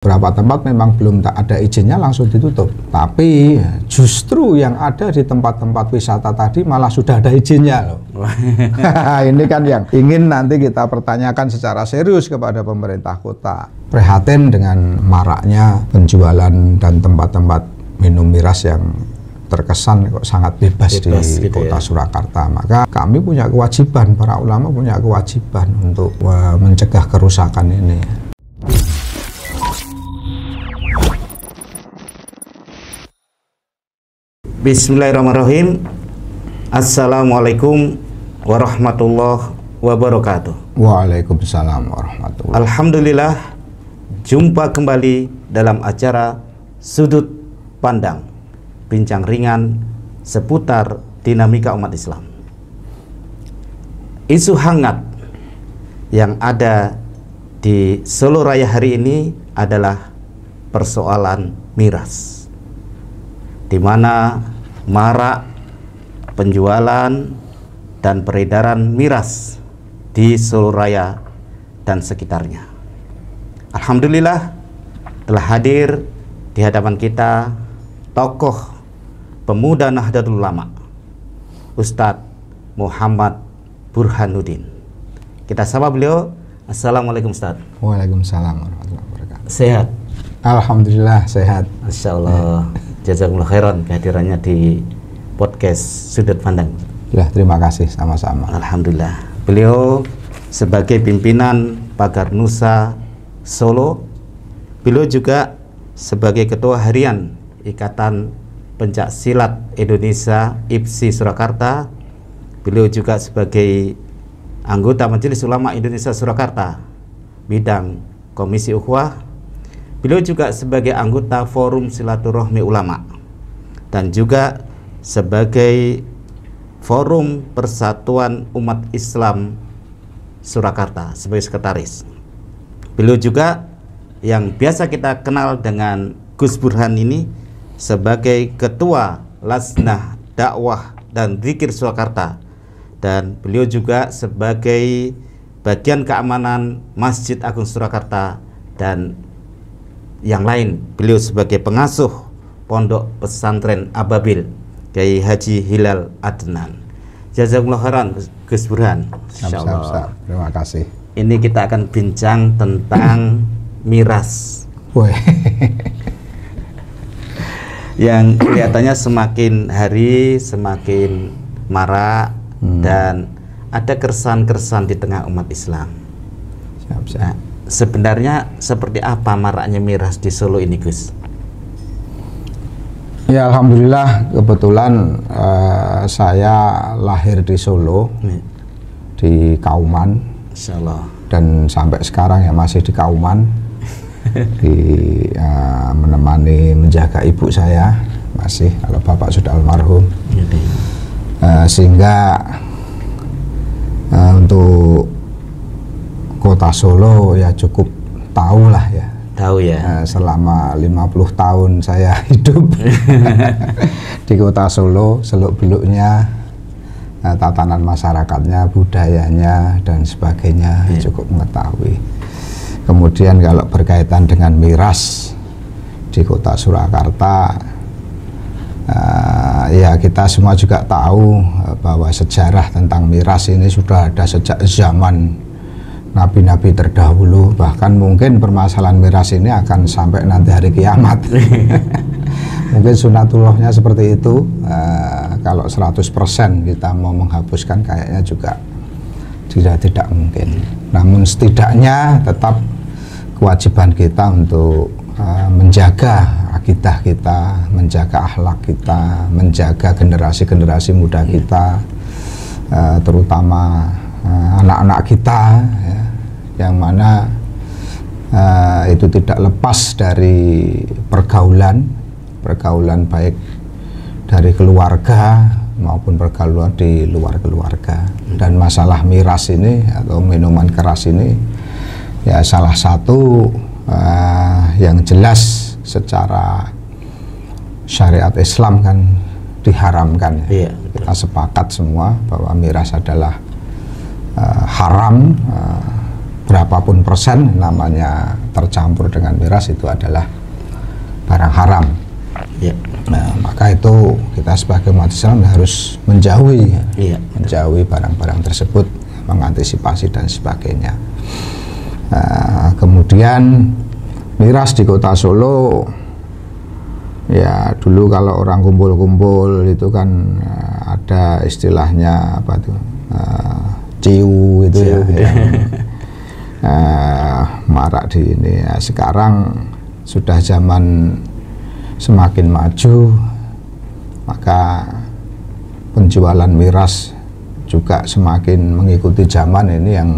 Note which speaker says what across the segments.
Speaker 1: Beberapa tempat memang belum ada izinnya langsung ditutup. Tapi justru yang ada di tempat-tempat wisata tadi malah sudah ada izinnya loh. Ini kan yang ingin nanti kita pertanyakan secara serius kepada pemerintah kota. Prihatin dengan maraknya penjualan dan tempat-tempat minum miras yang terkesan kok sangat bebas di gitu kota Surakarta. Maka kami punya kewajiban, para ulama punya kewajiban untuk mencegah kerusakan ini.
Speaker 2: Bismillahirrahmanirrahim. Assalamualaikum warahmatullahi wabarakatuh.
Speaker 1: Waalaikumsalam warahmatullahi wabarakatuh.
Speaker 2: Alhamdulillah, jumpa kembali dalam acara Sudut Pandang, bincang ringan seputar dinamika umat Islam. Isu hangat yang ada di Solo Raya hari ini adalah persoalan miras, di mana marak penjualan dan peredaran miras di Solo Raya dan sekitarnya. Alhamdulillah telah hadir di hadapan kita tokoh pemuda Nahdlatul Ulama, Ustadz Muhammad Burhanuddin. Kita sapa beliau. Assalamualaikum Ustadz.
Speaker 1: Waalaikumsalam warahmatullahi wabarakatuh.
Speaker 2: Sehat?
Speaker 1: Alhamdulillah sehat.
Speaker 2: Masya Allah. Jazakumullah khairan kehadirannya di podcast Sudut Pandang.
Speaker 1: Ya, terima kasih sama-sama.
Speaker 2: Alhamdulillah. Beliau sebagai pimpinan Pagar Nusa Solo, beliau juga sebagai ketua harian Ikatan Pencak Silat Indonesia IPSI Surakarta. Beliau juga sebagai anggota Majelis Ulama Indonesia Surakarta bidang Komisi Ukhuwah. Beliau juga sebagai anggota Forum Silaturahmi Ulama dan juga sebagai Forum Persatuan Umat Islam Surakarta sebagai sekretaris. Beliau juga yang biasa kita kenal dengan Gus Burhan ini sebagai Ketua Lasnah Dakwah dan Zikir Surakarta, dan beliau juga sebagai bagian keamanan Masjid Agung Surakarta, dan yang lain beliau sebagai pengasuh Pondok Pesantren Ababil Kiai Haji Hilal Adnan. Jazakumullah khairan Gus Burhan.
Speaker 1: Insyaallah. Terima kasih.
Speaker 2: Ini kita akan bincang tentang miras. Yang kelihatannya semakin hari semakin marak dan ada keresahan-keresahan di tengah umat Islam. Nah, sebenarnya seperti apa maraknya miras di Solo ini, Gus?
Speaker 1: Ya, alhamdulillah kebetulan saya lahir di Solo, di Kauman,
Speaker 2: Insyaallah.
Speaker 1: Dan sampai sekarang ya masih di Kauman, menemani menjaga ibu saya masih, kalau bapak sudah almarhum. Sehingga untuk Kota Solo ya cukup tahu lah ya.
Speaker 2: Tahu ya.
Speaker 1: Selama 50 tahun saya hidup di Kota Solo, seluk-beluknya, tatanan masyarakatnya, budayanya dan sebagainya cukup mengetahui. Kemudian kalau berkaitan dengan miras di Kota Surakarta, ya kita semua juga tahu bahwa sejarah tentang miras ini sudah ada sejak zaman nabi-nabi terdahulu. Bahkan mungkin permasalahan miras ini akan sampai nanti hari kiamat. Mungkin sunatullahnya seperti itu. Kalau 100% kita mau menghapuskan kayaknya juga tidak mungkin. Namun setidaknya tetap kewajiban kita untuk menjaga akidah kita, menjaga akhlak kita, menjaga generasi-generasi muda kita, terutama anak-anak kita ya, yang mana itu tidak lepas dari pergaulan baik dari keluarga maupun pergaulan di luar keluarga. Dan masalah miras ini atau minuman keras ini ya salah satu yang jelas secara syariat Islam kan diharamkan.
Speaker 2: Iya,
Speaker 1: kita sepakat semua bahwa miras adalah haram berapapun persen namanya tercampur dengan miras itu adalah barang haram.
Speaker 2: Ya.
Speaker 1: Nah, maka itu kita sebagai umat Islam harus menjauhi, menjauhi barang-barang tersebut, mengantisipasi dan sebagainya. Nah, kemudian miras di Kota Solo, ya dulu kalau orang kumpul-kumpul itu kan ada istilahnya apa tuh, ciu itu ya, yang marak di ini. Ya, sekarang sudah zaman semakin maju, maka penjualan miras juga semakin mengikuti zaman ini, yang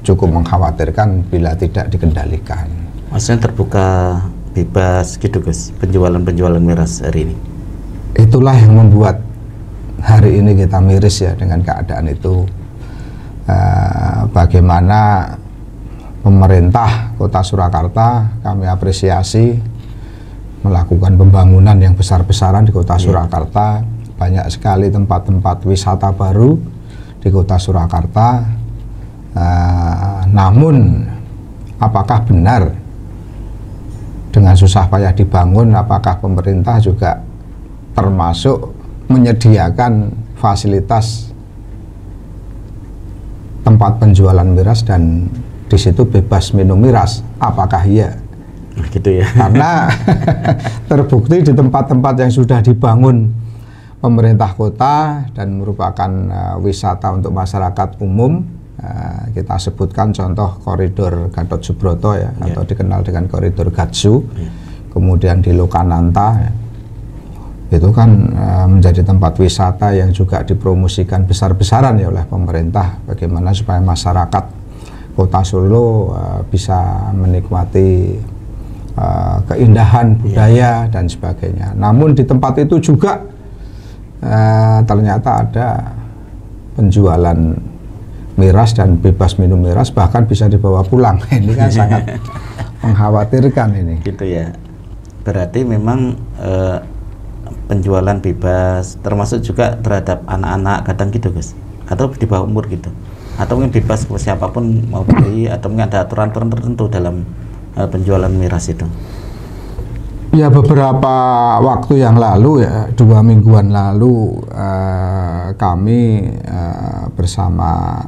Speaker 1: cukup mengkhawatirkan bila tidak dikendalikan.
Speaker 2: Maksudnya terbuka bebas gitu Gus, penjualan miras hari ini?
Speaker 1: Itulah yang membuat hari ini kita miris ya dengan keadaan itu. Bagaimana pemerintah Kota Surakarta, kami apresiasi, melakukan pembangunan yang besar-besaran di Kota Surakarta. Banyak sekali tempat-tempat wisata baru di Kota Surakarta. Namun apakah benar dengan susah payah dibangun, apakah pemerintah juga termasuk menyediakan fasilitas tempat penjualan miras dan di situ bebas minum miras? Apakah iya?
Speaker 2: Gitu ya.
Speaker 1: Karena terbukti di tempat-tempat yang sudah dibangun pemerintah kota dan merupakan wisata untuk masyarakat umum, kita sebutkan contoh koridor Gatot Subroto ya, atau dikenal dengan koridor Gatsu, kemudian di Lokananta ya, itu kan menjadi tempat wisata yang juga dipromosikan besar-besaran ya oleh pemerintah, bagaimana supaya masyarakat Kota Solo bisa menikmati keindahan budaya dan sebagainya. Namun di tempat itu juga ternyata ada penjualan miras dan bebas minum miras, bahkan bisa dibawa pulang. Ini kan sangat mengkhawatirkan ini.
Speaker 2: Gitu ya. Berarti memang penjualan bebas, termasuk juga terhadap anak-anak kadang gitu Gus, atau di bawah umur gitu, atau mungkin bebas siapapun mau beli, atau mungkin ada aturan-aturan tertentu dalam penjualan miras itu?
Speaker 1: Ya, beberapa waktu yang lalu ya, 2 mingguan lalu, kami bersama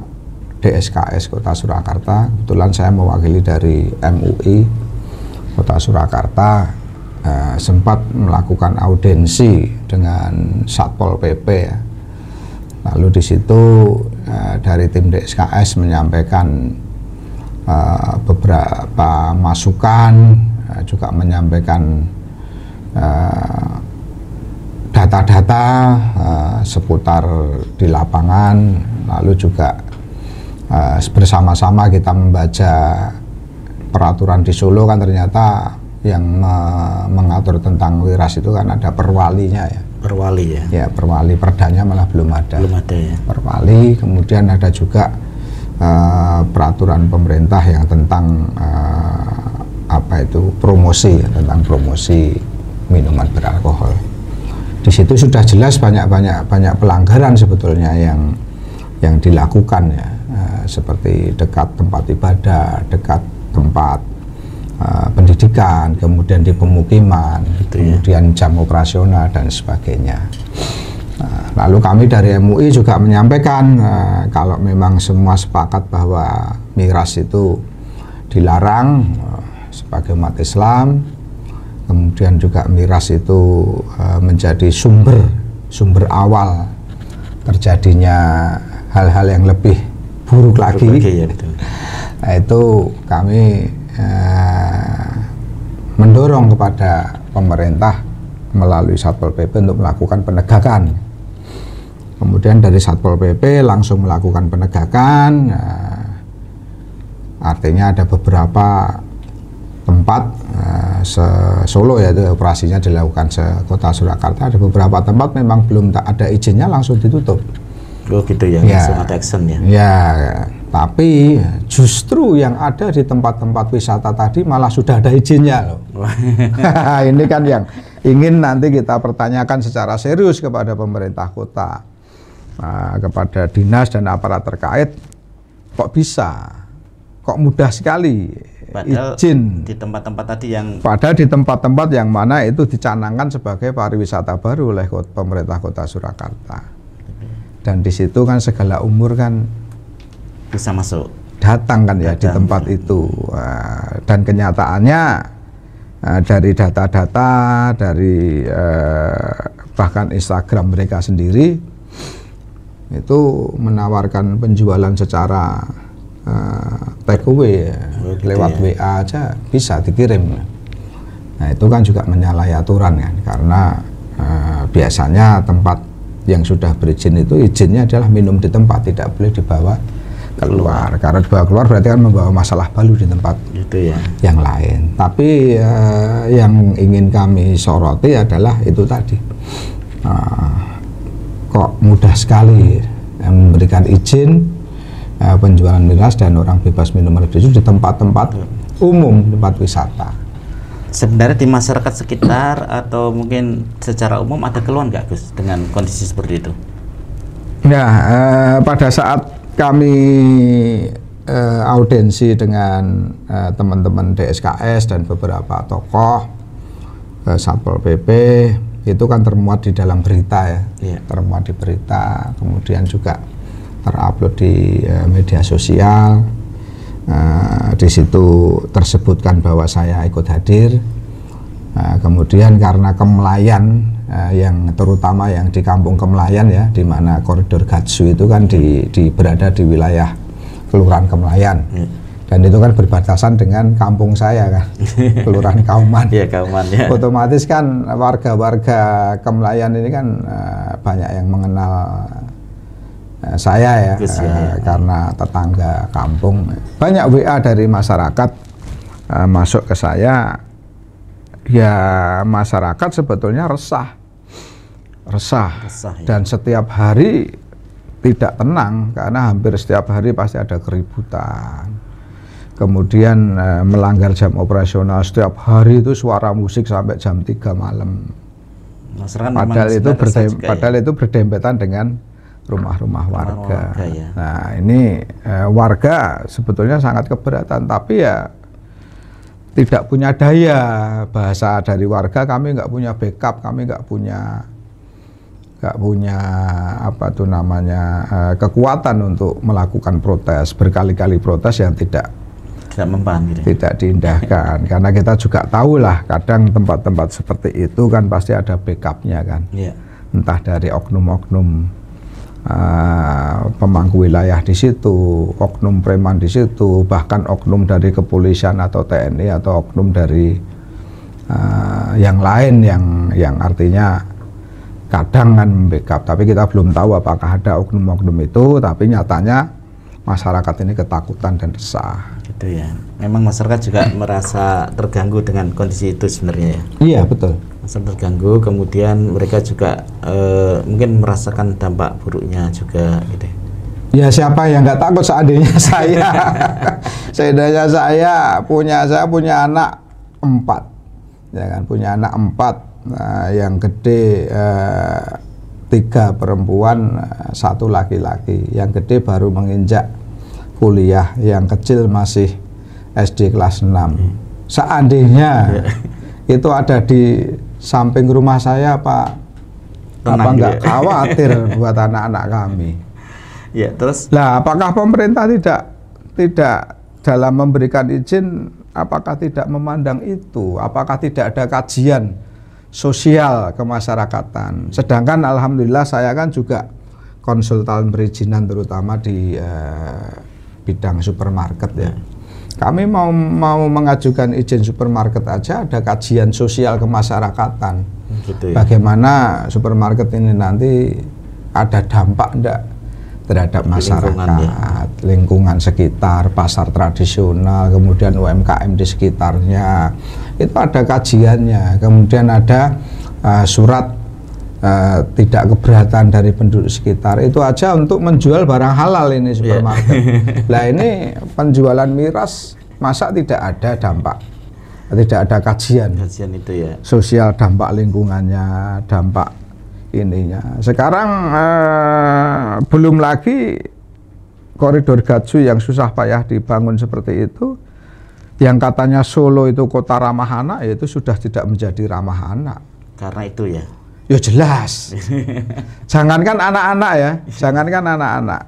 Speaker 1: DSKS Kota Surakarta, kebetulan saya mewakili dari MUI Kota Surakarta, sempat melakukan audiensi dengan Satpol PP ya. Lalu di situ dari tim DSKS menyampaikan beberapa masukan, juga menyampaikan data-data seputar di lapangan. Lalu juga bersama-sama kita membaca peraturan di Solo, kan ternyata yang mengatur tentang miras itu kan ada perwalinya ya.
Speaker 2: Perwali ya? Ya,
Speaker 1: perwali, perdanya malah belum ada.
Speaker 2: Belum ada ya?
Speaker 1: Perwali, kemudian ada juga peraturan pemerintah yang tentang apa itu, promosi ya, tentang promosi minuman beralkohol. Di situ sudah jelas banyak pelanggaran sebetulnya yang dilakukan ya, seperti dekat tempat ibadah, dekat tempat pendidikan, kemudian di pemukiman, kemudian jam operasional dan sebagainya. Lalu kami dari MUI juga menyampaikan kalau memang semua sepakat bahwa miras itu dilarang sebagai umat Islam, kemudian juga miras itu menjadi sumber awal terjadinya hal-hal yang lebih buruk lagi ya, nah, itu kami mendorong kepada pemerintah melalui Satpol PP untuk melakukan penegakan. Kemudian dari Satpol PP langsung melakukan penegakan, artinya ada beberapa tempat Solo ya, itu operasinya dilakukan se-Kota Surakarta, ada beberapa tempat memang belum ada izinnya langsung ditutup.
Speaker 2: Oh gitu ya, langsung ada action ya?
Speaker 1: Ya, tapi justru yang ada di tempat-tempat wisata tadi malah sudah ada izinnya loh. Ini kan yang ingin nanti kita pertanyakan secara serius kepada pemerintah kota, kepada dinas dan aparat terkait, kok bisa kok mudah sekali
Speaker 2: padahal
Speaker 1: izin
Speaker 2: di tempat-tempat tadi yang
Speaker 1: padahal di tempat-tempat yang mana itu dicanangkan sebagai pariwisata baru oleh pemerintah Kota Surakarta. Dan di situ kan segala umur kan
Speaker 2: bisa masuk,
Speaker 1: datang kan ya di tempat itu. Dan kenyataannya dari data-data dari bahkan Instagram mereka sendiri itu menawarkan penjualan secara take away lewat WA aja bisa dikirim. Nah itu kan juga menyalahi aturan kan, karena biasanya tempat yang sudah berizin itu izinnya adalah minum di tempat, tidak boleh dibawa keluar. Karena dibawa keluar berarti kan membawa masalah baru di tempat
Speaker 2: itu ya
Speaker 1: yang lain. Tapi yang ingin kami soroti adalah itu tadi, kok mudah sekali memberikan izin penjualan miras dan orang bebas minum air bersih di tempat-tempat umum, tempat wisata.
Speaker 2: Sebenarnya di masyarakat sekitar atau mungkin secara umum ada keluhan nggak Gus dengan kondisi seperti itu?
Speaker 1: Nah, pada saat kami audiensi dengan teman-teman DSKS dan beberapa tokoh Satpol PP, itu kan termuat di dalam berita ya, termuat di berita, kemudian juga terupload di media sosial. Di situ tersebutkan bahwa saya ikut hadir. Kemudian karena Kemlayan, yang terutama yang di Kampung Kemlayan ya, di mana koridor Gatsu itu kan berada di wilayah Kelurahan Kemlayan. Dan itu kan berbatasan dengan kampung saya kan, Kelurahan Kauman.
Speaker 2: Ya, Kauman ya.
Speaker 1: Otomatis kan warga-warga Kemlayan ini kan banyak yang mengenal saya ya, karena tetangga kampung. Banyak WA dari masyarakat masuk ke saya. Ya masyarakat sebetulnya resah ya. Dan setiap hari tidak tenang karena hampir setiap hari pasti ada keributan. Kemudian melanggar jam operasional, setiap hari itu suara musik sampai jam 3 malam. Padahal itu berdempetan dengan rumah-rumah warga.
Speaker 2: Ya.
Speaker 1: Nah ini warga sebetulnya sangat keberatan, tapi ya tidak punya daya. Bahasa dari warga, kami nggak punya backup, kami nggak punya apa tuh namanya kekuatan untuk melakukan protes, berkali-kali protes yang tidak
Speaker 2: mempan gitu.
Speaker 1: Tidak diindahkan. Karena kita juga tahu lah, kadang tempat-tempat seperti itu kan pasti ada backupnya kan. Entah dari oknum-oknum pemangku wilayah di situ, oknum preman di situ, bahkan oknum dari kepolisian atau TNI atau oknum dari yang lain yang artinya kadang kan membackup, tapi kita belum tahu apakah ada oknum-oknum itu. Tapi nyatanya masyarakat ini ketakutan dan resah.
Speaker 2: Gitu ya. Memang masyarakat juga merasa terganggu dengan kondisi itu sebenarnya ya.
Speaker 1: Iya betul.
Speaker 2: Merasa terganggu, kemudian mereka juga mungkin merasakan dampak buruknya juga gitu.
Speaker 1: Ya siapa yang nggak takut seandainya saya. Seandainya saya punya anak 4, ya kan, punya anak 4. Nah, yang gede 3 perempuan, 1 laki-laki. Yang gede baru menginjak kuliah, yang kecil masih SD kelas 6. Seandainya itu ada di samping rumah saya, apa nggak khawatir buat anak-anak kami.
Speaker 2: Ya, terus
Speaker 1: lah apakah pemerintah tidak dalam memberikan izin, apakah tidak memandang itu? Apakah tidak ada kajian sosial kemasyarakatan? Sedangkan alhamdulillah saya kan juga konsultan perizinan terutama di bidang supermarket ya. Kami mau mengajukan izin supermarket aja ada kajian sosial kemasyarakatan.
Speaker 2: Gitu ya.
Speaker 1: Bagaimana supermarket ini nanti ada dampak enggak terhadap masyarakat, lingkungan sekitar, pasar tradisional, kemudian UMKM di sekitarnya. Itu ada kajiannya. Kemudian ada surat tidak keberatan dari penduduk sekitar. Itu aja untuk menjual barang halal ini supermarket. Nah ini penjualan miras, masa tidak ada dampak, tidak ada kajian
Speaker 2: itu ya,
Speaker 1: sosial, dampak lingkungannya, dampak ininya. Sekarang belum lagi koridor Gatsu yang susah payah dibangun seperti itu, yang katanya Solo itu kota ramah anak, ya itu sudah tidak menjadi ramah anak.
Speaker 2: Karena itu ya.
Speaker 1: Ya jelas. Jangankan anak-anak ya, jangankan anak-anak.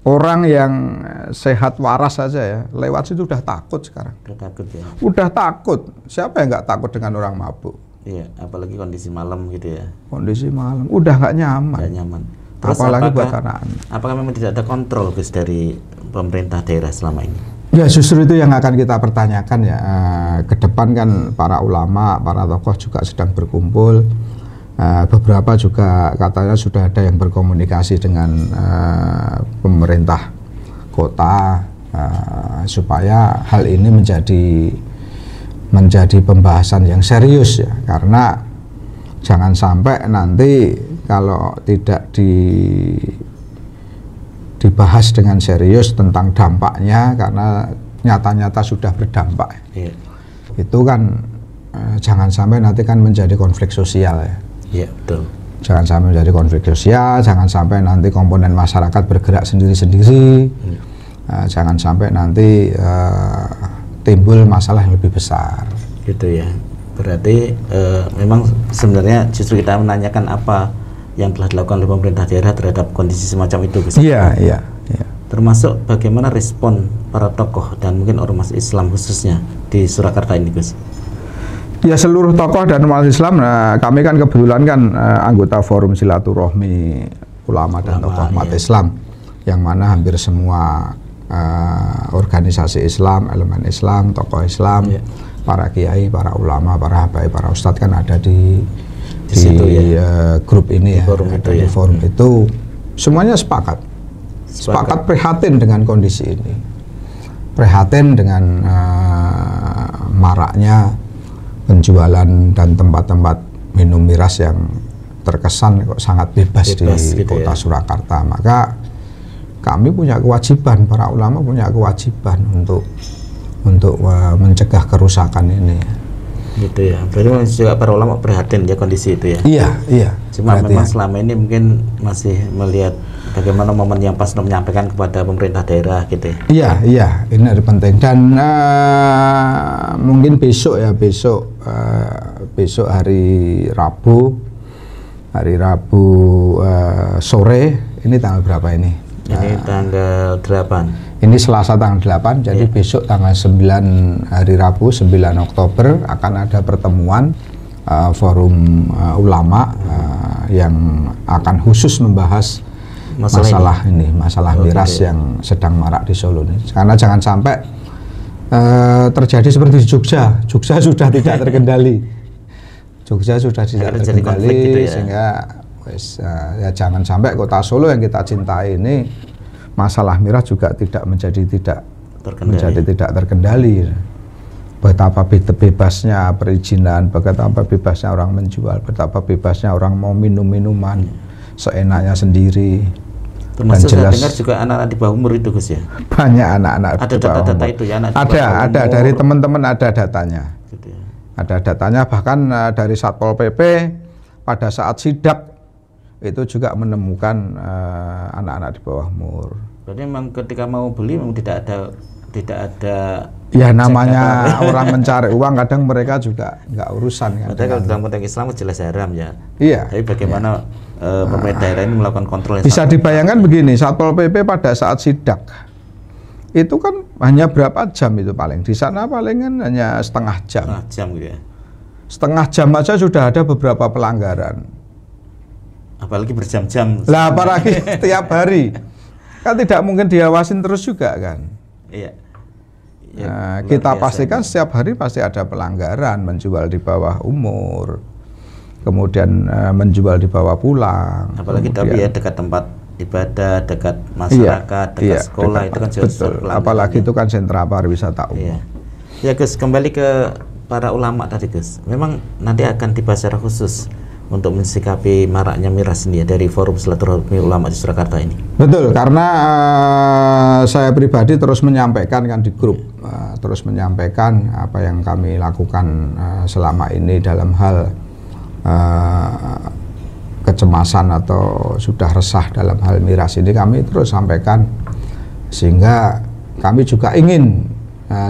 Speaker 1: Orang yang sehat waras saja ya, lewat situ udah takut sekarang.
Speaker 2: Udah takut ya.
Speaker 1: Udah takut. Siapa yang nggak takut dengan orang mabuk?
Speaker 2: Iya, apalagi kondisi malam gitu ya.
Speaker 1: Kondisi malam, udah nggak nyaman.
Speaker 2: Nggak nyaman. Terus
Speaker 1: apalagi buat anak-anak.
Speaker 2: Apakah memang tidak ada kontrol Gus dari pemerintah daerah selama ini?
Speaker 1: Ya justru itu yang akan kita pertanyakan ya. Ke depan kan para ulama, para tokoh juga sedang berkumpul. Beberapa juga katanya sudah ada yang berkomunikasi dengan pemerintah kota supaya hal ini menjadi pembahasan yang serius ya, karena jangan sampai nanti kalau tidak dibahas dengan serius tentang dampaknya, karena nyata-nyata sudah berdampak.
Speaker 2: Iya.
Speaker 1: Itu kan jangan sampai nanti kan menjadi konflik sosial ya.
Speaker 2: Iya, betul.
Speaker 1: Jangan sampai menjadi konflik sosial, jangan sampai nanti komponen masyarakat bergerak sendiri-sendiri, jangan sampai nanti timbul masalah yang lebih besar.
Speaker 2: Gitu ya. Berarti memang sebenarnya justru kita menanyakan apa yang telah dilakukan oleh pemerintah daerah terhadap kondisi semacam itu, Gus.
Speaker 1: Iya, iya.
Speaker 2: Termasuk bagaimana respon para tokoh dan mungkin ormas Islam khususnya di Surakarta ini, Gus.
Speaker 1: Ya, seluruh tokoh dan umat Islam, kami kan kebetulan kan anggota forum silaturahmi ulama dan tokoh umat Islam, yang mana hampir semua organisasi Islam, elemen Islam, tokoh Islam, para kiai, para ulama, para habaib, para ustadz kan ada di situ, grup ini, di forum itu semuanya sepakat prihatin dengan kondisi ini, prihatin dengan maraknya penjualan dan tempat-tempat minum miras yang terkesan kok sangat bebas di
Speaker 2: gitu
Speaker 1: kota Surakarta. Maka kami punya kewajiban, para ulama punya kewajiban untuk mencegah kerusakan ini.
Speaker 2: Gitu ya. Berarti juga para ulama prihatin ya kondisi itu ya.
Speaker 1: Iya.
Speaker 2: Cuma memang selama ini mungkin masih melihat bagaimana momen yang pas untuk menyampaikan kepada pemerintah daerah gitu ya. Iya, ini ada penting. Dan mungkin besok hari Rabu sore, ini tanggal berapa ini? Ini tanggal 8.
Speaker 1: Ini Selasa tanggal 8, jadi besok tanggal 9 hari Rabu 9 Oktober akan ada pertemuan forum ulama yang akan khusus membahas masalah miras yang sedang marak di Solo ini. Karena jangan sampai terjadi seperti di Jogja. Jogja sudah tidak terkendali.
Speaker 2: Gitu ya.
Speaker 1: Sehingga ya jangan sampai kota Solo yang kita cintai ini masalah miras juga menjadi tidak terkendali. Betapa bebasnya perizinan, betapa bebasnya orang menjual, betapa bebasnya orang mau minum minuman seenaknya sendiri.
Speaker 2: Termasuk saya dengar juga anak-anak di bawah umur itu, Gus ya.
Speaker 1: Banyak anak-anak
Speaker 2: ada data-data itu ya, anak
Speaker 1: ada dari teman-teman, ada datanya. Gitu ya. Ada datanya, bahkan dari Satpol PP pada saat sidak itu juga menemukan anak-anak di bawah umur.
Speaker 2: Berarti memang ketika mau beli memang tidak ada
Speaker 1: ya, namanya orang mencari uang, kadang mereka juga nggak urusan kan.
Speaker 2: Padahal kalau dalam konteks Islam jelas haram ya.
Speaker 1: Iya.
Speaker 2: Tapi bagaimana pemerintah daerah ini melakukan kontrol?
Speaker 1: Bisa dibayangkan begini, Satpol PP pada saat sidak itu kan hanya berapa jam itu paling, di sana palingan hanya setengah jam.
Speaker 2: Setengah jam gitu ya.
Speaker 1: Setengah jam aja sudah ada beberapa pelanggaran.
Speaker 2: Apalagi berjam-jam.
Speaker 1: Lah apalagi tiap hari. Kan tidak mungkin diawasin terus juga kan.
Speaker 2: Iya.
Speaker 1: Nah, kita pastikan setiap hari pasti ada pelanggaran, menjual di bawah umur, kemudian menjual di bawah pulang.
Speaker 2: Apalagi tapi ya dekat tempat ibadah, dekat masyarakat, dekat sekolah, itu kan
Speaker 1: betul. Apalagi itu kan sentra pariwisata umum.
Speaker 2: Ya Gus, kembali ke para ulama tadi Gus. Memang nanti akan dibahas secara khusus untuk mensikapi maraknya miras ini ya, dari forum silaturahmi ulama di Surakarta ini. Betul,
Speaker 1: karena saya pribadi terus menyampaikan kan di grup, terus menyampaikan apa yang kami lakukan selama ini dalam hal kecemasan atau sudah resah dalam hal miras ini, kami terus sampaikan Sehingga kami juga ingin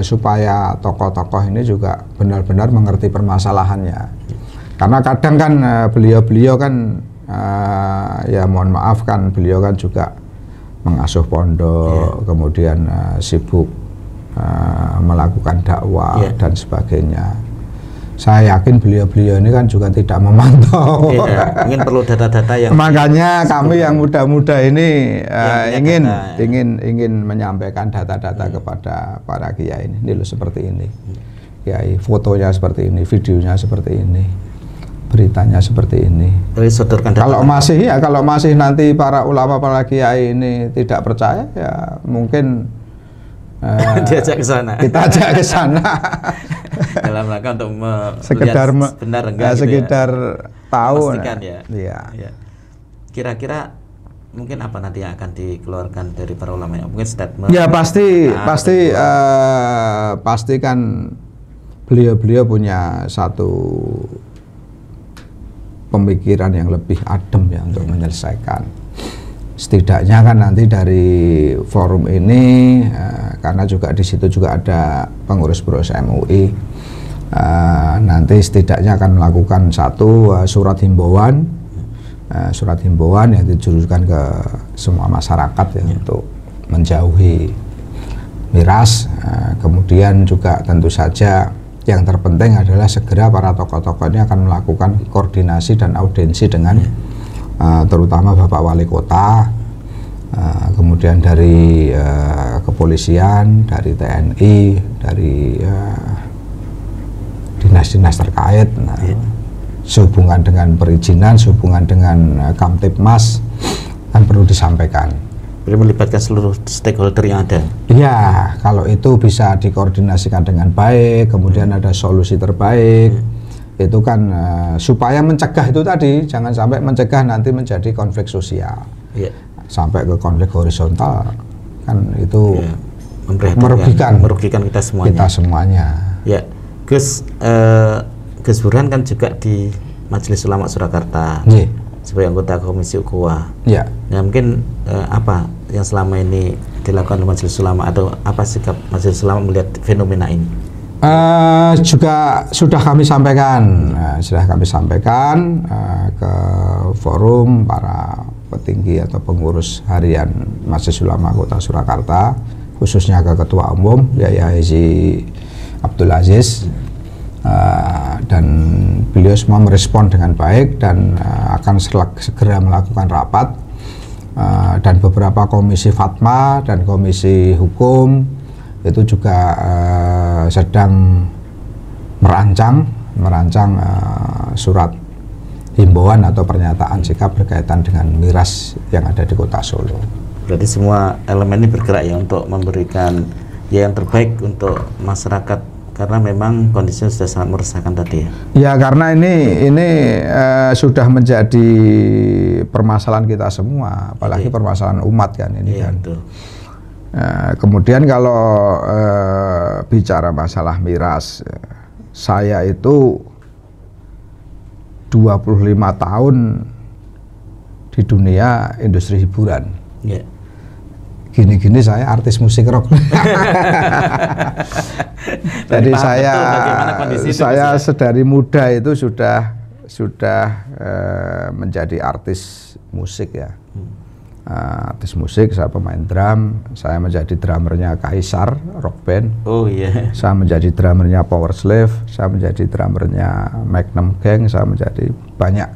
Speaker 1: supaya tokoh-tokoh ini juga benar-benar mengerti permasalahannya. Karena kadang kan beliau-beliau kan ya mohon maaf kan beliau kan juga mengasuh pondok, kemudian sibuk melakukan dakwah dan sebagainya. Saya yakin beliau-beliau ini kan juga tidak memantau.
Speaker 2: Mungkin perlu data-data yang.
Speaker 1: Makanya kami yang muda-muda ini ingin menyampaikan data-data kepada para kiai ini. Ini loh seperti ini, kiai, fotonya seperti ini, videonya seperti ini, beritanya seperti ini. Kalau masih nanti para ulama, para kiai ini tidak percaya, ya mungkin
Speaker 2: diajak ke sana.
Speaker 1: Kita ajak ke sana.
Speaker 2: Dalam rangka untuk
Speaker 1: sekedar
Speaker 2: benar enggak
Speaker 1: sekedar tahu
Speaker 2: ya. Kira-kira mungkin apa nanti yang akan dikeluarkan dari para ulama, mungkin statement
Speaker 1: ya pasti kan beliau punya satu pemikiran yang lebih adem ya untuk menyelesaikan. Setidaknya kan nanti dari forum ini karena juga di situ juga ada pengurus-pengurus MUI, nanti setidaknya akan melakukan satu surat himbauan yang ditujukan ke semua masyarakat ya untuk menjauhi miras. Kemudian juga tentu saja yang terpenting adalah segera para tokoh-tokoh ini akan melakukan koordinasi dan audiensi dengan terutama Bapak Wali Kota, kemudian dari kepolisian, dari TNI, dari dinas-dinas terkait, sehubungan dengan perizinan, sehubungan dengan Kamtibmas, kan perlu disampaikan.
Speaker 2: Perlu melibatkan seluruh stakeholder yang ada.
Speaker 1: Iya, kalau itu bisa dikoordinasikan dengan baik, kemudian ada solusi terbaik. Itu kan supaya mencegah itu tadi, jangan sampai mencegah nanti menjadi konflik sosial, sampai ke konflik horizontal, kan itu merugikan kita semuanya.
Speaker 2: Ya, Gus Burhan kan juga di Majelis Ulama Surakarta sebagai anggota Komisi Ukhuwah. Ya, mungkin apa yang selama ini dilakukan oleh Majelis Ulama, atau apa sikap Majelis Ulama melihat fenomena ini?
Speaker 1: Juga sudah kami sampaikan, ke forum para petinggi atau pengurus harian Majelis Ulama Kota Surakarta, khususnya ke Ketua Umum Yai Haji Abdul Aziz, dan beliau semua merespon dengan baik dan akan segera melakukan rapat, dan beberapa komisi fatwa dan komisi hukum itu juga sedang merancang surat himbauan atau pernyataan sikap berkaitan dengan miras yang ada di Kota Solo.
Speaker 2: Berarti semua elemen ini bergerak ya untuk memberikan yang terbaik untuk masyarakat, karena memang kondisinya sudah sangat meresahkan tadi ya.
Speaker 1: Ya, karena ini sudah menjadi permasalahan kita semua, apalagi permasalahan umat kan ini kan. Betul. Kemudian kalau bicara masalah miras, saya itu 25 tahun di dunia industri hiburan. Gini-gini saya artis musik rock. Jadi saya sedari muda itu sudah menjadi artis musik ya. Artis musik, saya pemain drum, saya menjadi drummernya Kaisar Rock Band. Saya menjadi drummernya Power Slave, saya menjadi drummernya Magnum Gang, saya menjadi banyak.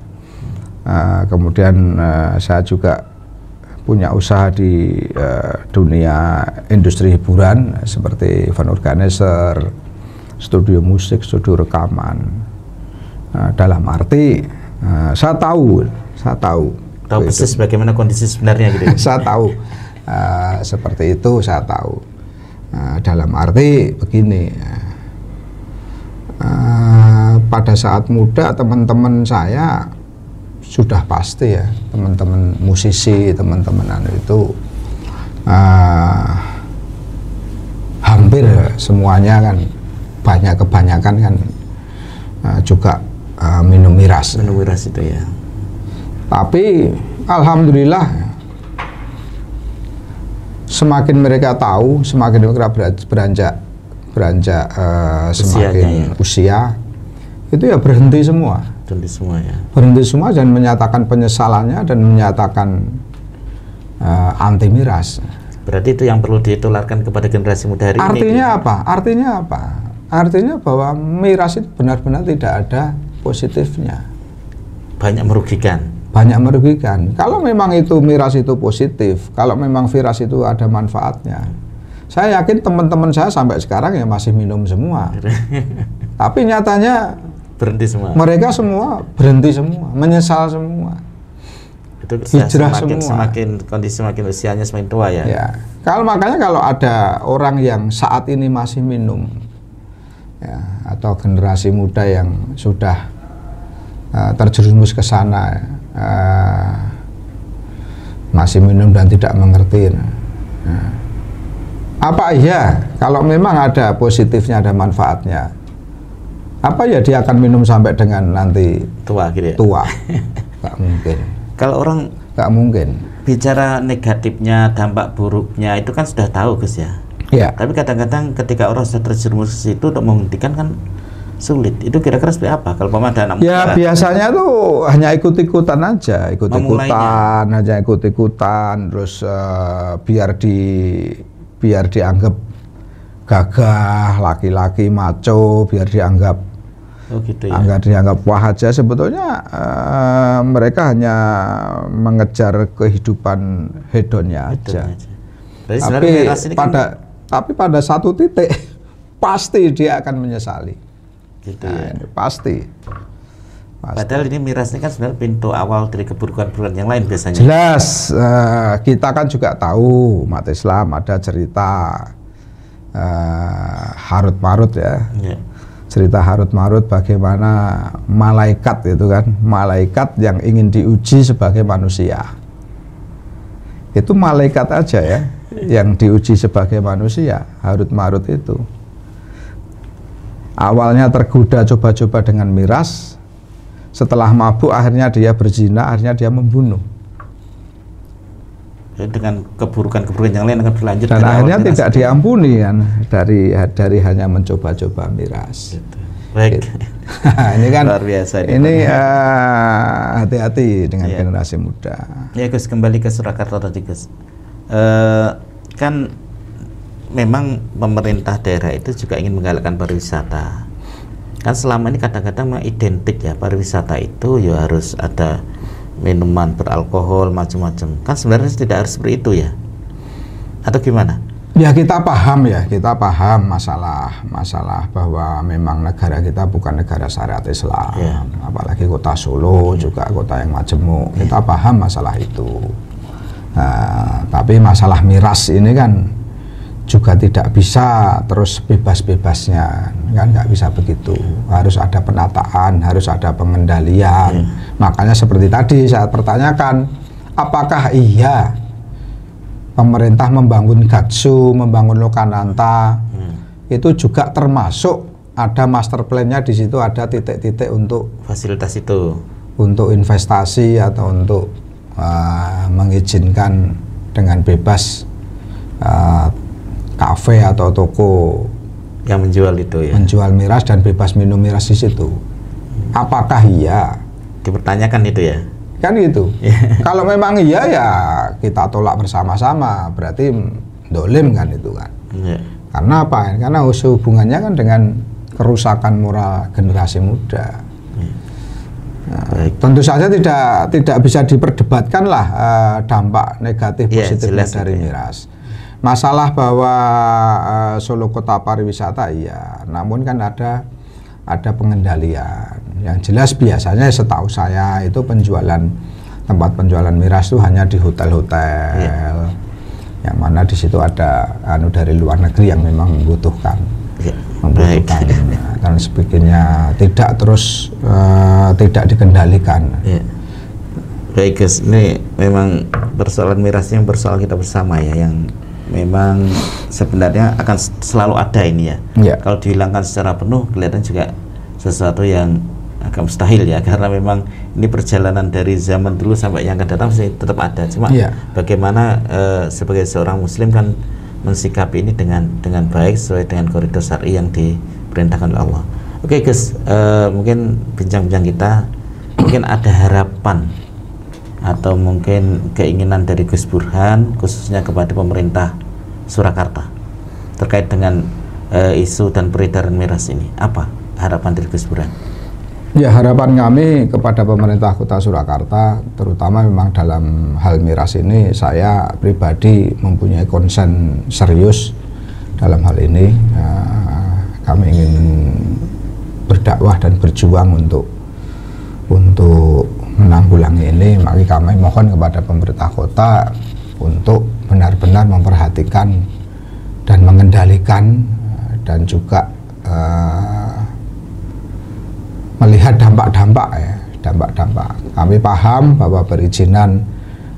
Speaker 1: Kemudian saya juga punya usaha di dunia industri hiburan seperti event organizer, studio musik, studio rekaman. Dalam arti saya tahu
Speaker 2: persis bagaimana kondisi sebenarnya gitu.
Speaker 1: Saya tahu seperti itu, saya tahu. Dalam arti begini, pada saat muda teman-teman saya sudah pasti ya, teman-teman musisi, teman-teman itu hampir semuanya kan, kebanyakan kan juga minum miras.
Speaker 2: Minum miras itu ya.
Speaker 1: Tapi alhamdulillah semakin mereka tahu, semakin mereka beranjak semakin usia, itu ya berhenti semua.
Speaker 2: Berhenti semua ya.
Speaker 1: Berhenti semua dan menyatakan penyesalannya dan menyatakan anti miras.
Speaker 2: Berarti itu yang perlu ditularkan kepada generasi muda hari ini.
Speaker 1: Artinya apa? Artinya apa? Artinya bahwa miras itu benar-benar tidak ada positifnya.
Speaker 2: Banyak merugikan.
Speaker 1: Banyak merugikan. Kalau memang itu miras itu positif, kalau memang miras itu ada manfaatnya, saya yakin teman-teman saya sampai sekarang ya masih minum semua. Tapi nyatanya
Speaker 2: berhenti semua.
Speaker 1: Mereka semua berhenti semua, menyesal semua.
Speaker 2: Itu
Speaker 1: hijrah semua.
Speaker 2: Kondisi semakin usianya semakin tua ya.
Speaker 1: Ya. Makanya kalau ada orang yang saat ini masih minum, ya, atau generasi muda yang sudah terjerumus ke sana, masih minum dan tidak mengerti. Apa iya kalau memang ada positifnya, ada manfaatnya? Apa ya dia akan minum sampai dengan nanti
Speaker 2: tua gitu ya?
Speaker 1: Tua. Nggak mungkin.
Speaker 2: Kalau orang
Speaker 1: nggak mungkin
Speaker 2: bicara negatifnya, dampak buruknya itu kan sudah tahu Gus ya.
Speaker 1: Ya.
Speaker 2: Tapi kadang-kadang ketika orang sudah terjerumus ke situ untuk menghentikan kan sulit. Itu kira-kira seperti apa kalau ada anak muda?
Speaker 1: Ya biasanya tuh hanya ikut-ikutan aja, hanya ikut-ikutan, terus biar dianggap gagah, laki-laki maco, biar dianggap
Speaker 2: gitu ya.
Speaker 1: dianggap wah aja. Sebetulnya mereka hanya mengejar kehidupan hedonnya aja. Tapi pada satu titik pasti dia akan menyesali.
Speaker 2: Gitu ya.
Speaker 1: Pasti.
Speaker 2: Padahal ini miras ini kan sebenarnya pintu awal dari keburukan-keburukan yang lain biasanya.
Speaker 1: Jelas, kita kan juga tahu umat Islam ada cerita harut-marut ya. Cerita harut-marut bagaimana malaikat itu kan, malaikat yang ingin diuji sebagai manusia. Itu malaikat aja ya yang diuji sebagai manusia, harut-marut itu. Awalnya tergoda coba-coba dengan miras, setelah mabuk akhirnya dia berzina, akhirnya dia membunuh.
Speaker 2: Dengan keburukan-keburukan yang lain akan berlanjut.
Speaker 1: Dan akhirnya tidak diampuni kan dari hanya mencoba-coba miras.
Speaker 2: Gitu. Baik.
Speaker 1: Gitu. Ini kan
Speaker 2: luar biasa.
Speaker 1: Ini hati-hati dengan generasi muda.
Speaker 2: Ya Gus, kembali ke Surakarta tadi Gus. Kan memang pemerintah daerah itu juga ingin menggalakkan pariwisata. Kan selama ini kadang-kadang identik ya pariwisata itu ya harus ada minuman beralkohol macam-macam. Kan sebenarnya tidak harus seperti itu ya. Atau gimana?
Speaker 1: Ya kita paham masalah bahwa memang negara kita bukan negara syariat Islam. Apalagi kota Solo juga kota yang majemuk. Kita paham masalah itu. Nah, tapi masalah miras ini kan juga tidak bisa terus bebas-bebasnya, kan nggak bisa begitu. Harus ada penataan, harus ada pengendalian. Makanya seperti tadi saya pertanyakan, apakah iya pemerintah membangun Gatsu, membangun Lokananta, itu juga termasuk ada master plan-nya di situ, ada titik-titik untuk
Speaker 2: fasilitas itu,
Speaker 1: untuk investasi atau untuk mengizinkan dengan bebas kafe atau toko
Speaker 2: yang menjual itu ya,
Speaker 1: menjual miras dan bebas minum miras di situ. Apakah iya?
Speaker 2: Dipertanyakan itu ya.
Speaker 1: Kan gitu. Kalau memang iya ya kita tolak bersama-sama, berarti dolim kan itu kan. Karena apa? Karena hubungannya kan dengan kerusakan moral generasi muda. Nah, tentu saja tidak bisa diperdebatkan lah dampak negatif positifnya dari miras. Masalah bahwa Solo kota pariwisata iya, namun kan ada pengendalian. Yang jelas biasanya setahu saya itu tempat penjualan miras itu hanya di hotel-hotel, yang mana di situ ada dari luar negeri yang memang membutuhkan dan sebagainya, tidak terus tidak dikendalikan.
Speaker 2: Baik Gus, ini memang persoalan mirasnya persoalan kita bersama ya, yang memang sebenarnya akan selalu ada ini ya. Kalau dihilangkan secara penuh kelihatan juga sesuatu yang agak mustahil ya, karena memang ini perjalanan dari zaman dulu sampai yang akan datang masih tetap ada. Cuma bagaimana sebagai seorang muslim kan mensikapi ini dengan baik sesuai dengan koridor syar'i yang diperintahkan oleh Allah. Oke Gus, mungkin bincang-bincang kita, mungkin ada harapan atau mungkin keinginan dari Gus Burhan khususnya kepada pemerintah Surakarta terkait dengan isu dan peredaran miras ini. Apa harapan dari Gus Burhan?
Speaker 1: Ya, harapan kami kepada pemerintah Kota Surakarta, terutama memang dalam hal miras ini, saya pribadi mempunyai concern serius dalam hal ini. Kami ingin berdakwah dan berjuang untuk menanggulangi ini. Maka kami mohon kepada pemerintah kota untuk benar-benar memperhatikan dan mengendalikan dan juga melihat dampak-dampak ya, dampak-dampak. Kami paham bahwa perizinan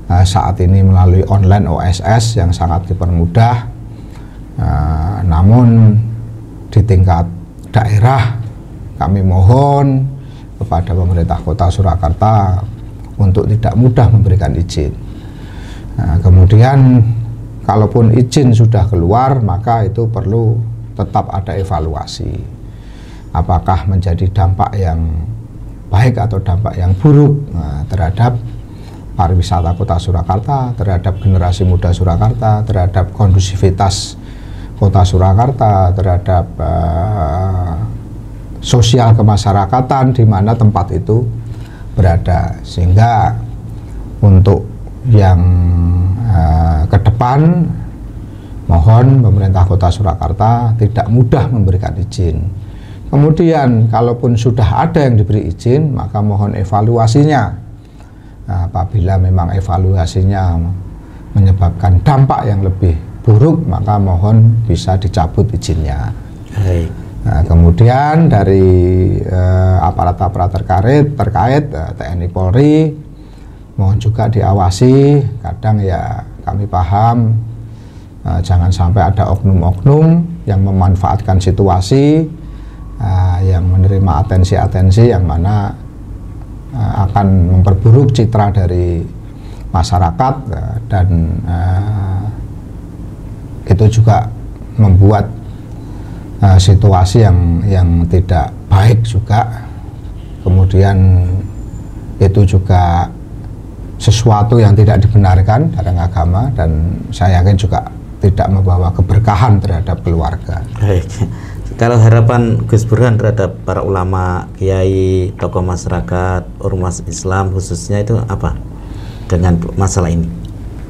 Speaker 1: saat ini melalui online OSS yang sangat dipermudah, namun di tingkat daerah kami mohon kepada pemerintah Kota Surakarta untuk tidak mudah memberikan izin. Kemudian kalaupun izin sudah keluar, maka itu perlu tetap ada evaluasi. Apakah menjadi dampak yang baik atau dampak yang buruk terhadap pariwisata Kota Surakarta, terhadap generasi muda Surakarta, terhadap kondusivitas Kota Surakarta, terhadap sosial kemasyarakatan di mana tempat itu berada. Sehingga untuk yang ke depan, mohon pemerintah Kota Surakarta tidak mudah memberikan izin. Kemudian kalaupun sudah ada yang diberi izin, maka mohon evaluasinya. Apabila memang evaluasinya menyebabkan dampak yang lebih buruk, maka mohon bisa dicabut izinnya. Kemudian dari aparat-aparat terkait TNI Polri, mohon juga diawasi. Kadang ya kami paham jangan sampai ada oknum-oknum yang memanfaatkan situasi, yang menerima atensi-atensi yang mana akan memperburuk citra dari masyarakat, dan itu juga membuat situasi yang tidak baik juga. Kemudian itu juga sesuatu yang tidak dibenarkan dalam agama, dan saya yakin juga tidak membawa keberkahan terhadap keluarga.
Speaker 2: Baik. Kalau harapan Gus Burhan terhadap para ulama, kiai, tokoh masyarakat, ormas Islam khususnya itu apa dengan masalah ini?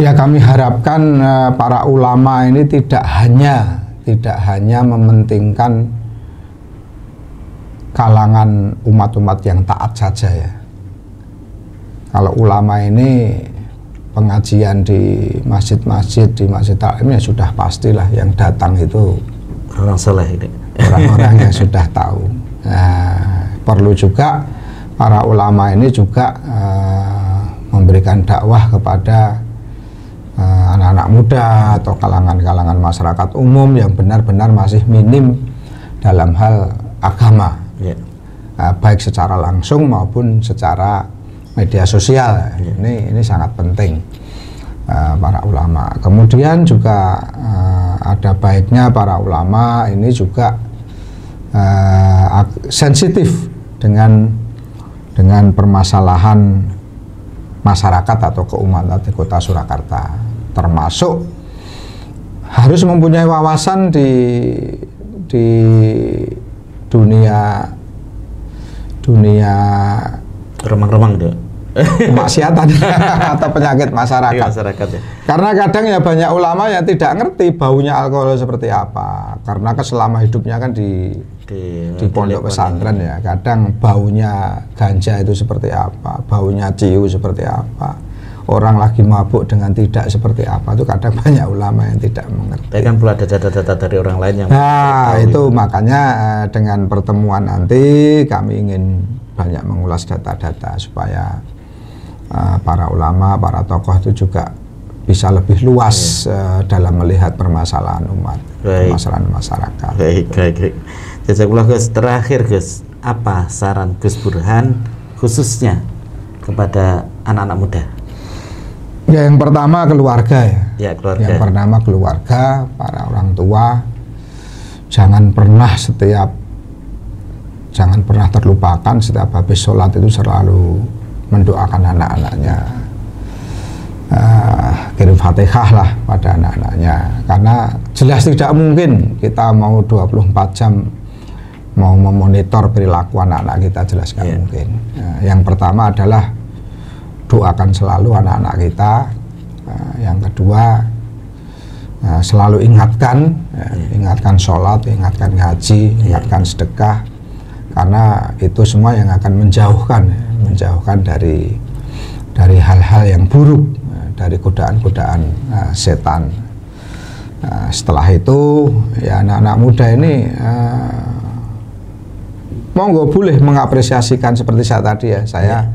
Speaker 1: Ya, kami harapkan para ulama ini tidak hanya mementingkan kalangan umat-umat yang taat saja ya. Kalau ulama ini pengajian di masjid-masjid, di masjid taklim ya sudah pastilah yang datang itu
Speaker 2: orang soleh ini,
Speaker 1: orang-orang yang sudah tahu. Perlu juga para ulama ini juga memberikan dakwah kepada anak-anak muda atau kalangan-kalangan masyarakat umum yang benar-benar masih minim dalam hal agama, baik secara langsung maupun secara media sosial. Ini sangat penting para ulama. Kemudian juga ada baiknya para ulama ini juga sensitif dengan permasalahan masyarakat atau keumatan di Kota Surakarta, termasuk harus mempunyai wawasan di dunia
Speaker 2: remang-remang deh,
Speaker 1: kemaksiatan atau penyakit masyarakat.
Speaker 2: Ya.
Speaker 1: Karena kadang ya banyak ulama yang tidak ngerti baunya alkohol seperti apa, karena selama hidupnya kan di pondok pesantren ya. Kadang baunya ganja itu seperti apa, baunya ciu seperti apa, orang lagi mabuk dengan tidak seperti apa, itu kadang banyak ulama yang tidak mengerti.
Speaker 2: Tapi kan perlu ada data-data dari orang lain yang
Speaker 1: itu makanya dengan pertemuan nanti kami ingin banyak mengulas data-data supaya para ulama, para tokoh itu juga bisa lebih luas dalam melihat permasalahan umat, permasalahan masyarakat.
Speaker 2: Baik. Jazakallah Gus. Terakhir Gus, apa saran Gus Burhan khususnya kepada anak-anak muda?
Speaker 1: Ya, yang pertama keluarga ya.
Speaker 2: Ya, keluarga.
Speaker 1: Yang pertama keluarga, para orang tua. Jangan pernah terlupakan setiap habis sholat itu selalu mendoakan anak-anaknya, kirim Fatihah lah pada anak-anaknya, karena jelas tidak mungkin kita mau 24 jam mau memonitor perilaku anak-anak kita, jelas nggak mungkin. Yang pertama adalah doakan selalu anak-anak kita. Yang kedua, selalu ingatkan sholat, ingatkan ngaji, ingatkan sedekah, karena itu semua yang akan menjauhkan dari hal-hal yang buruk, dari godaan-godaan setan. Setelah itu ya anak-anak muda ini monggo boleh mengapresiasikan seperti saya tadi ya, saya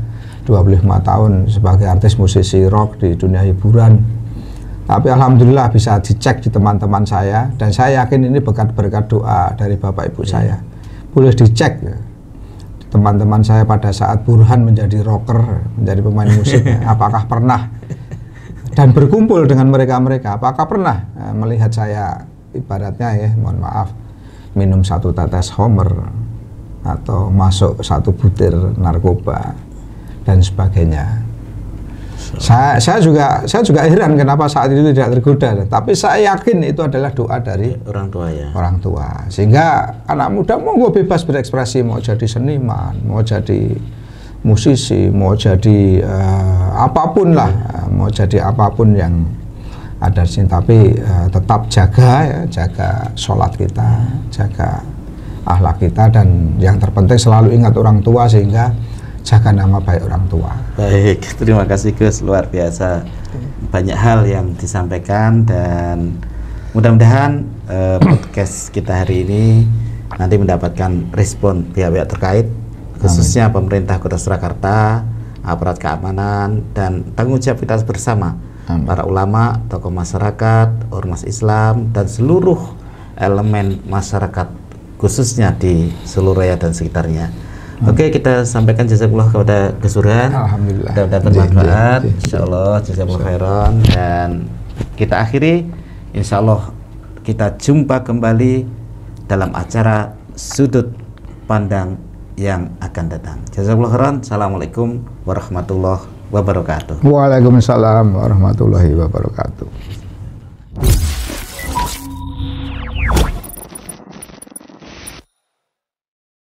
Speaker 1: 25 tahun sebagai artis musisi rock di dunia hiburan, tapi alhamdulillah bisa dicek di teman-teman saya, dan saya yakin ini berkat doa dari Bapak Ibu saya. Boleh dicek teman-teman saya pada saat Burhan menjadi rocker, menjadi pemain musik, apakah pernah dan berkumpul dengan mereka-mereka, apakah pernah melihat saya ibaratnya ya, mohon maaf, minum 1 tetes Homer atau masuk 1 butir narkoba dan sebagainya. Saya juga heran kenapa saat itu tidak tergoda, tapi saya yakin itu adalah doa dari
Speaker 2: orang tua ya.
Speaker 1: Orang tua. Sehingga anak muda monggo bebas berekspresi, mau jadi seniman, mau jadi musisi, mau jadi apapun lah, mau jadi apapun yang ada di sini, tapi tetap jaga sholat kita, jaga akhlak kita, dan yang terpenting selalu ingat orang tua, sehingga jaga nama baik orang tua.
Speaker 2: Baik, terima kasih Gus, luar biasa banyak hal yang disampaikan, dan mudah-mudahan podcast kita hari ini nanti mendapatkan respon pihak-pihak terkait, khususnya pemerintah Kota Surakarta, aparat keamanan, dan tanggung jawab kita bersama. Amin. Para ulama, tokoh masyarakat, ormas Islam, dan seluruh elemen masyarakat khususnya di seluruh raya dan sekitarnya. Oke, kita sampaikan jazakallah kepada Gus Burhan.
Speaker 1: Alhamdulillah.
Speaker 2: Mudah-mudahan bermanfaat. Insyaallah jazakallah khairan, dan kita akhiri. Insyaallah kita jumpa kembali dalam acara Sudut Pandang yang akan datang. Jazakallah khairan. Assalamualaikum warahmatullahi wabarakatuh.
Speaker 1: Waalaikumsalam warahmatullahi wabarakatuh.